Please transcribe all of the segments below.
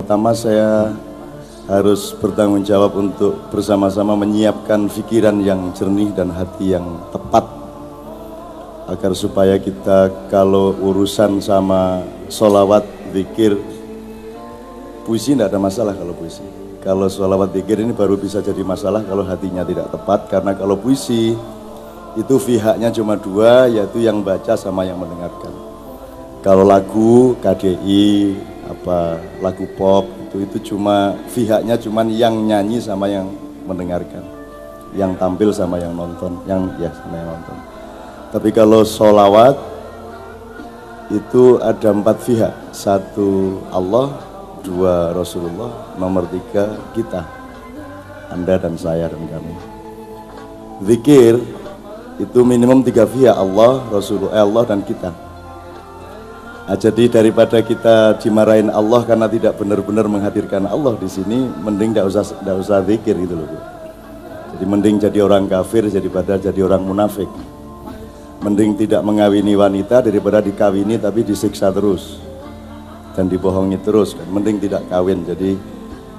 pertama saya harus bertanggung jawab untuk bersama-sama menyiapkan pikiran yang jernih dan hati yang tepat, agar supaya kita kalau urusan sama sholawat, zikir, puisi tidak ada masalah. Kalau puisi, kalau sholawat, zikir ini baru bisa jadi masalah kalau hatinya tidak tepat. Karena kalau puisi itu pihaknya cuma dua, yaitu yang baca sama yang mendengarkan. Kalau lagu KDI, lagu pop, itu cuma pihaknya cuma yang nyanyi sama yang mendengarkan, yang tampil sama yang nonton, sama yang nonton. Tapi kalau sholawat itu ada 4 pihak, 1 Allah, 2 Rasulullah, nomor 3 kita, Anda dan saya dan kami. Zikir itu minimum 3 pihak, Allah, Rasulullah, Allah dan kita. Nah, jadi daripada kita dimarahin Allah karena tidak benar-benar menghadirkan Allah di sini, mending tidak usah zikir gitu loh. Jadi mending jadi orang kafir daripada jadi orang munafik. Mending tidak mengawini wanita daripada dikawini tapi disiksa terus dan dibohongi terus kan. Mending tidak kawin. Jadi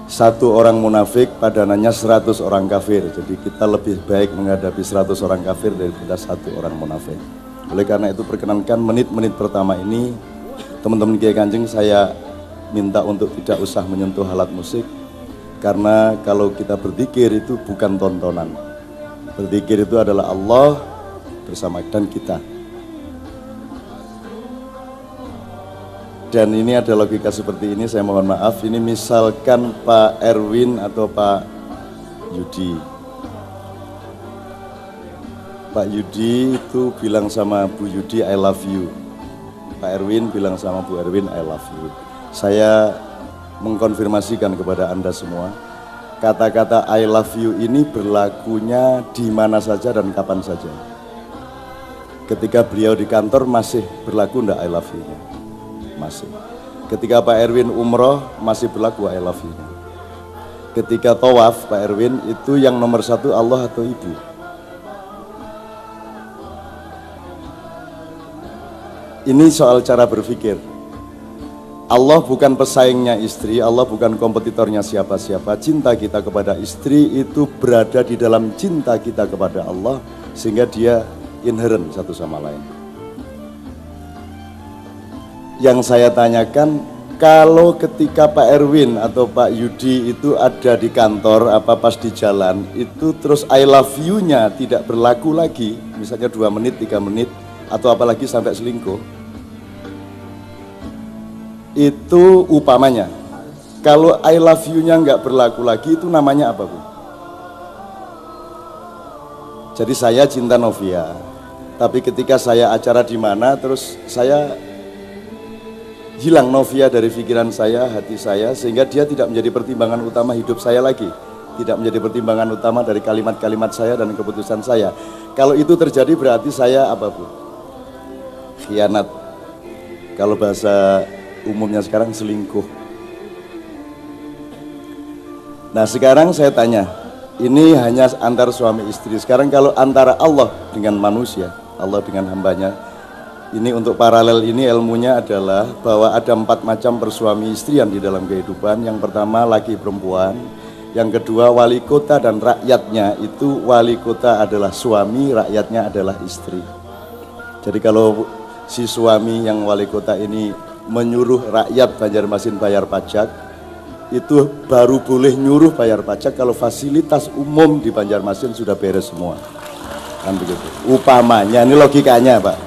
1 orang munafik padanannya 100 orang kafir. Jadi kita lebih baik menghadapi 100 orang kafir daripada 1 orang munafik. Oleh karena itu perkenankan menit-menit pertama ini teman-teman Kiai Kanjeng saya minta untuk tidak usah menyentuh alat musik, karena kalau kita berzikir itu bukan tontonan. Berzikir itu adalah Allah bersama dan kita. Dan ini ada logika seperti ini, saya mohon maaf, ini misalkan Pak Erwin atau Pak Yudi. Pak Yudi itu bilang sama Bu Yudi I love you. Pak Erwin bilang sama Bu Erwin I love you. Saya mengkonfirmasikan kepada Anda semua, kata-kata I love you ini berlakunya di mana saja dan kapan saja. Ketika beliau di kantor masih berlaku enggak I love you-nya? Masih. Ketika Pak Erwin umroh masih berlaku I love you-nya. Ketika tawaf Pak Erwin itu yang nomor 1 Allah atau Ibu? Ini soal cara berpikir. Allah bukan pesaingnya istri, Allah bukan kompetitornya siapa-siapa. Cinta kita kepada istri itu berada di dalam cinta kita kepada Allah, sehingga dia inherent satu sama lain. Yang saya tanyakan, kalau ketika Pak Erwin atau Pak Yudi itu ada di kantor, pas di jalan, itu terus I love you-nya tidak berlaku lagi, misalnya 2 menit, 3 menit, atau apalagi sampai selingkuh, itu upamanya. Kalau I love you-nya nggak berlaku lagi, itu namanya apa, Bu? Jadi saya cinta Novia, tapi ketika saya acara di mana, terus saya hilang Novia dari pikiran saya, hati saya, sehingga dia tidak menjadi pertimbangan utama hidup saya lagi, tidak menjadi pertimbangan utama dari kalimat-kalimat saya dan keputusan saya. Kalau itu terjadi berarti saya apa, Bu? Khianat. Kalau bahasa umumnya sekarang selingkuh. Nah sekarang saya tanya, ini hanya antar suami istri. Sekarang kalau antara Allah dengan manusia, Allah dengan hambanya, ini untuk paralel ini ilmunya adalah bahwa ada 4 macam persuami istrian di dalam kehidupan. Yang pertama laki perempuan, yang kedua wali kota dan rakyatnya. Itu wali kota adalah suami, rakyatnya adalah istri. Jadi kalau si suami yang wali kota ini menyuruh rakyat Banjarmasin bayar pajak, itu baru boleh nyuruh bayar pajak kalau fasilitas umum di Banjarmasin sudah beres semua, kan begitu. Upamanya, ini logikanya Pak.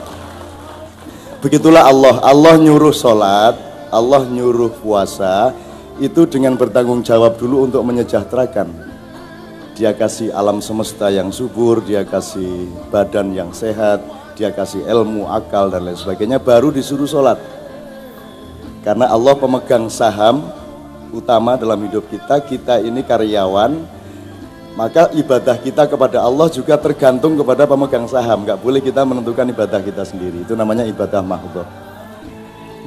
Begitulah Allah nyuruh sholat, Allah nyuruh puasa, itu dengan bertanggung jawab dulu untuk menyejahterakan. Dia kasih alam semesta yang subur, dia kasih badan yang sehat, dia kasih ilmu, akal dan lain sebagainya, baru disuruh sholat. Karena Allah pemegang saham utama dalam hidup kita, kita ini karyawan, maka ibadah kita kepada Allah juga tergantung kepada pemegang saham. Gak boleh kita menentukan ibadah kita sendiri, itu namanya ibadah mahdhah.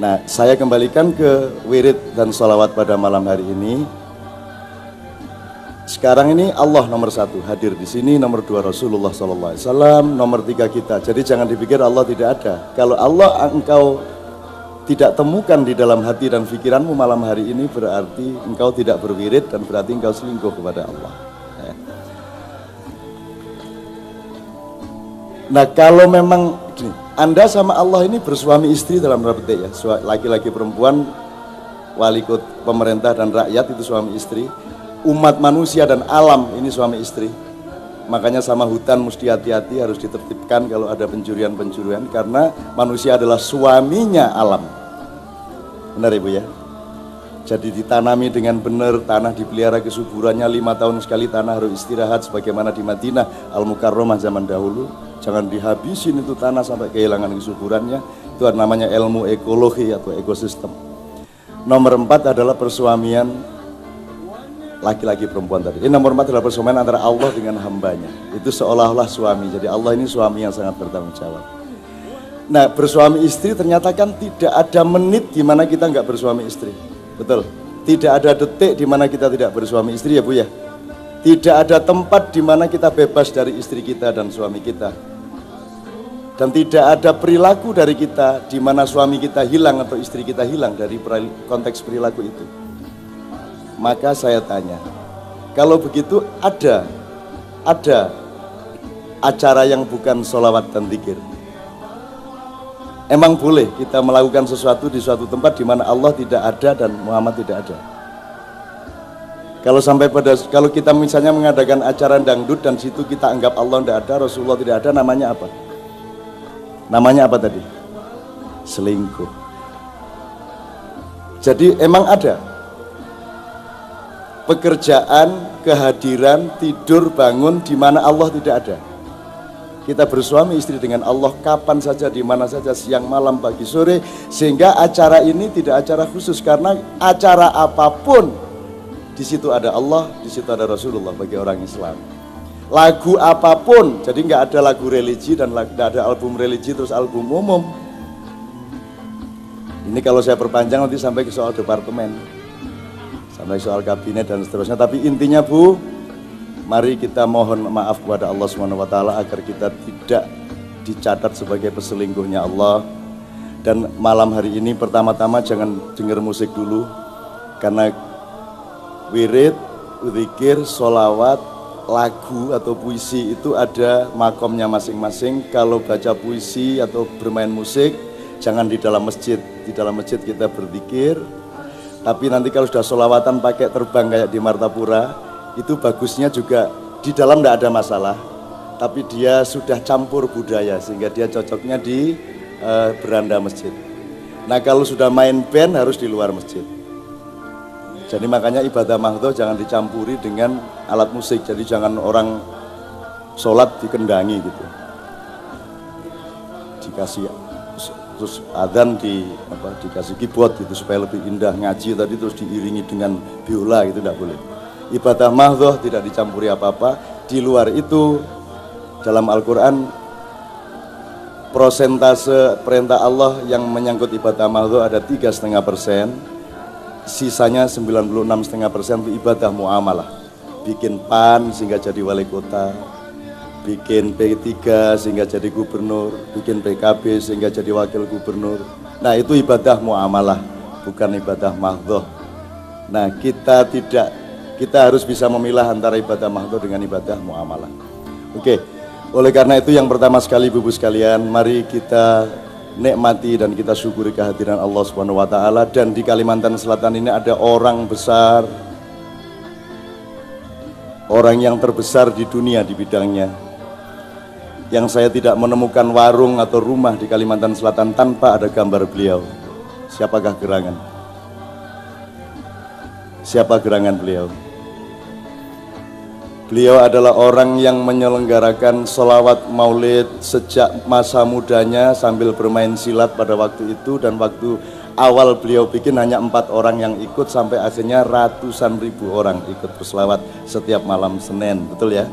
Nah, saya kembalikan ke wirid dan sholawat pada malam hari ini. Sekarang ini Allah nomor 1 hadir di sini, nomor 2 Rasulullah SAW, nomor 3 kita. Jadi jangan dipikir Allah tidak ada. Kalau Allah engkau tidak temukan di dalam hati dan pikiranmu malam hari ini, berarti engkau tidak berwirid dan berarti engkau selingkuh kepada Allah. Nah kalau memang gini, Anda sama Allah ini bersuami istri dalam petik ya, laki-laki perempuan, wali kota, pemerintah dan rakyat itu suami istri, umat manusia dan alam ini suami istri. Makanya sama hutan mesti hati-hati, harus ditertibkan kalau ada pencurian-pencurian, karena manusia adalah suaminya alam. Benar Ibu ya? Jadi ditanami dengan benar, tanah dipelihara kesuburannya, 5 tahun sekali tanah harus istirahat sebagaimana di Madinah Al-Mukarramah zaman dahulu. Jangan dihabisin itu tanah sampai kehilangan kesuburannya. Itu namanya ilmu ekologi atau ekosistem. Nomor 4 adalah persuamian laki-laki perempuan tadi. Ini nomor 4 adalah persuamian antara Allah dengan hambanya. Itu seolah-olah suami. Jadi Allah ini suami yang sangat bertanggung jawab. Nah, bersuami istri ternyata kan tidak ada menit di mana kita nggak bersuami istri. Betul. Tidak ada detik di mana kita tidak bersuami istri ya Bu ya. Tidak ada tempat di mana kita bebas dari istri kita dan suami kita. Dan tidak ada perilaku dari kita di mana suami kita hilang atau istri kita hilang dari konteks perilaku itu. Maka saya tanya, kalau begitu ada acara yang bukan sholawat dan zikir. Emang boleh kita melakukan sesuatu di suatu tempat di mana Allah tidak ada dan Muhammad tidak ada? Kalau kita misalnya mengadakan acara dangdut dan situ kita anggap Allah tidak ada, Rasulullah tidak ada, namanya apa? Namanya apa tadi? Selingkuh. Jadi emang ada pekerjaan, kehadiran, tidur, bangun di mana Allah tidak ada. Kita bersuami istri dengan Allah kapan saja, di mana saja, siang, malam, pagi, sore, sehingga acara ini tidak acara khusus, karena acara apapun di situ ada Allah, di situ ada Rasulullah bagi orang Islam. Lagu apapun, jadi nggak ada lagu religi dan nggak ada album religi terus album umum. Ini kalau saya perpanjang nanti sampai ke soal departemen, sampai soal kabinet dan seterusnya. Tapi intinya Bu, mari kita mohon maaf kepada Allah SWT agar kita tidak dicatat sebagai peselingkuhnya Allah. Dan malam hari ini pertama-tama jangan dengar musik dulu, karena wirid, zikir, sholawat, lagu atau puisi itu ada makomnya masing-masing. Kalau baca puisi atau bermain musik jangan di dalam masjid. Di dalam masjid kita berzikir, tapi nanti kalau sudah sholawatan pakai terbang kayak di Martapura, itu bagusnya juga di dalam tidak ada masalah, tapi dia sudah campur budaya sehingga dia cocoknya di beranda masjid. Nah kalau sudah main band harus di luar masjid. Jadi makanya ibadah mahdhah jangan dicampuri dengan alat musik. Jadi jangan orang sholat dikendangi gitu, dikasih terus adzan dikasih keyboard gitu supaya lebih indah. Ngaji tadi terus diiringi dengan biola gitu, tidak boleh. Ibadah mahdhah tidak dicampuri apa-apa. Di luar itu dalam Al-Quran prosentase perintah Allah yang menyangkut ibadah mahdhah ada 3,5%. Sisanya 96,5% untuk ibadah muamalah. Bikin PAN sehingga jadi wali kota, bikin P3 sehingga jadi gubernur, bikin PKB sehingga jadi wakil gubernur. Nah itu ibadah muamalah, bukan ibadah mahdhah. Nah kita harus bisa memilah antara ibadah mahdhah dengan ibadah muamalah. Oke, oleh karena itu yang pertama sekali Ibu-ibu sekalian, mari kita nikmati dan kita syukuri kehadiran Allah Subhanahu wa taala. Dan di Kalimantan Selatan ini ada orang besar, orang yang terbesar di dunia di bidangnya, yang saya tidak menemukan warung atau rumah di Kalimantan Selatan tanpa ada gambar beliau. Siapakah gerangan? Siapa gerangan beliau? Beliau adalah orang yang menyelenggarakan sholawat maulid sejak masa mudanya sambil bermain silat pada waktu itu. Dan waktu awal beliau bikin hanya 4 orang yang ikut, sampai akhirnya ratusan ribu orang ikut berselawat setiap malam Senin. Betul ya?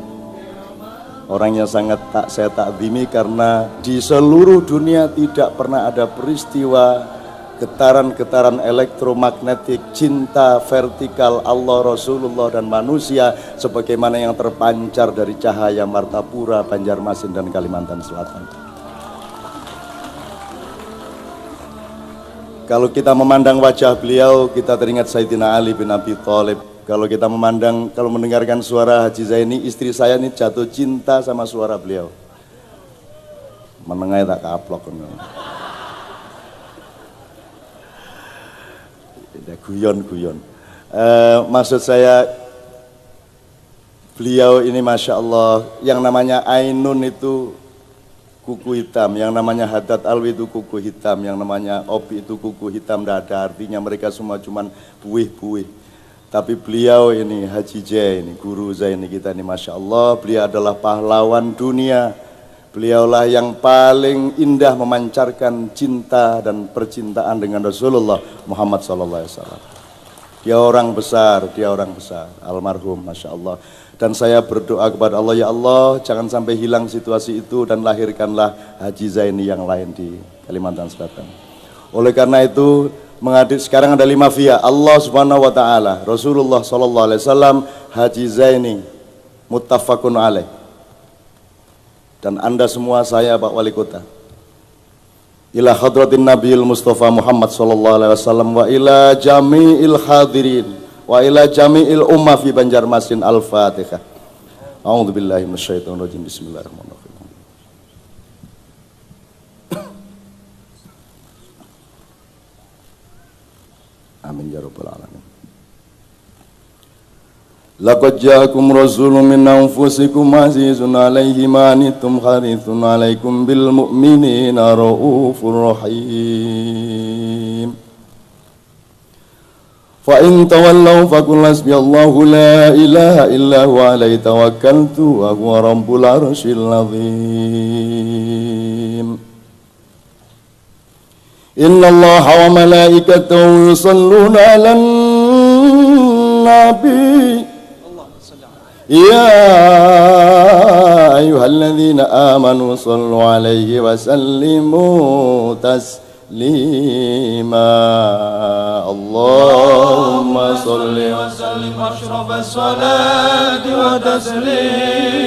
Orang yang sangat saya takzimi karena di seluruh dunia tidak pernah ada peristiwa getaran-getaran elektromagnetik cinta vertikal Allah, Rasulullah dan manusia sebagaimana yang terpancar dari cahaya Martapura, Banjarmasin dan Kalimantan Selatan. Kalau kita memandang wajah beliau, kita teringat Sayyidina Ali bin Abi Thalib. Kalau kita kalau mendengarkan suara Haji Zaini, istri saya ini jatuh cinta sama suara beliau. Menengai tak kaplok. Guyon. Maksud saya, beliau ini Masya Allah, yang namanya Ainun itu kuku hitam, yang namanya Haddad Alwi itu kuku hitam, yang namanya Opi itu kuku hitam, tidak ada artinya, mereka semua cuman buih-buih. Tapi beliau ini Haji J ini, guru Zaini kita ini Masya Allah, beliau adalah pahlawan dunia. Beliaulah yang paling indah memancarkan cinta dan percintaan dengan Rasulullah Muhammad SAW. Dia orang besar, almarhum Masya Allah. Dan saya berdoa kepada Allah, ya Allah jangan sampai hilang situasi itu dan lahirkanlah Haji Zaini yang lain di Kalimantan Selatan. Oleh karena itu sekarang ada 5 via, Allah Subhanahu Wa Taala, Rasulullah SAW, Haji Zaini, muttafaqun alaih. Dan Anda semua, saya Pak Wali Kota, ila hadratin Nabiil Mustafa Muhammad SAW wa ila jami'il hadirin wa ila jami'il ummah fi Banjarmasin. Al-Fatihah. A'udzubillahi minasyaitonirrajim. Bismillahirrahmanirrahim. Amin ya rabbal alamin. Laqad ja'akum rasulun min anfusikum azizun 'alaihi ma anittum harithun 'alaikum bil mu'minina raufur rahim. Fa in tawallaw faqul hasbiyallahu la ilaha illa huwa 'alaihi tawakkaltu wa huwa rabbul 'arsyil 'azim. Innallaha wa malaikatahu yusholluna 'alan nabi. Ya ayyuhalladzina amanu shallu 'alaihi wa sallimu taslima. Allahumma shalli wa sallim asyrafas salati wa taslim.